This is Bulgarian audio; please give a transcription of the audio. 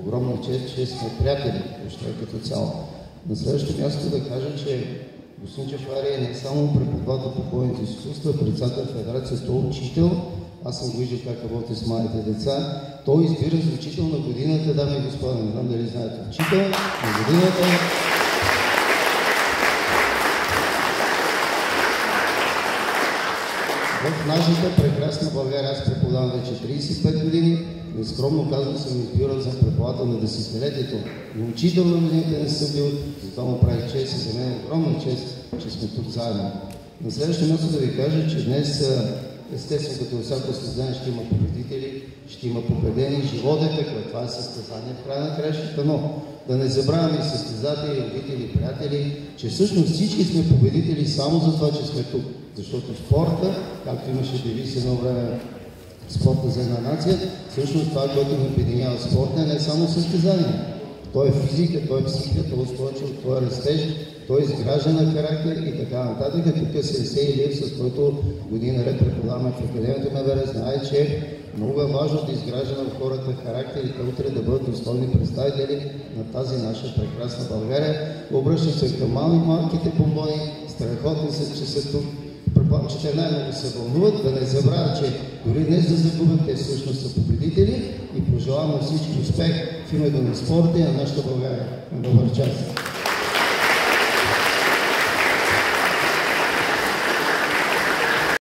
огромна чест, че сме приятели, въобще като цяло. На следващото място да кажа, че господин Джафари е не само преподавател по бойните изкуства, председател на федерацията, той е учител. Аз съм виждал как работи с малите деца. Той избира за учител на годината, дами и господа, не знам дали знаете, учител на годината. В нашата прекрасна България аз преподавам вече 35 години. Нескромно казвам, съм избирал за преподавател на десетилетието. Но учител на годините не съм бил, затова му прави чест и за мен огромна чест, че сме тук заедно. На следващото място да ви кажа, че днес естествено като всяко състезание ще има победители, ще има победени. Живот е такъв, това е състезание в края на кращата, но да не забравяме и състезатели, родители, приятели, че всъщност всички сме победители само за това, че сме тук. Защото спорта, както имаше девиз едно време, спорта за една нация, всъщност това, което ни обединява спорта, не е само състезание. Той е физика, той е психика, той е устойчив, той е растеж, той е изграждане на характер и така нататък. Тук е Сенсей Илиев, с който години наред преподаваме в Академията на МВР, знае, че много е важно да изграждаме в хората характер и утре да бъдат достойни представители на тази наша прекрасна България. Обръщам се към малките бомбони, страхотни са, че са тук. Предполагам, че те най-много се вълнуват, да не забравят, че дори днес да загубят, те всъщност са победители и пожелавам на всички успех в името на спорта и на нашата България. Добър час!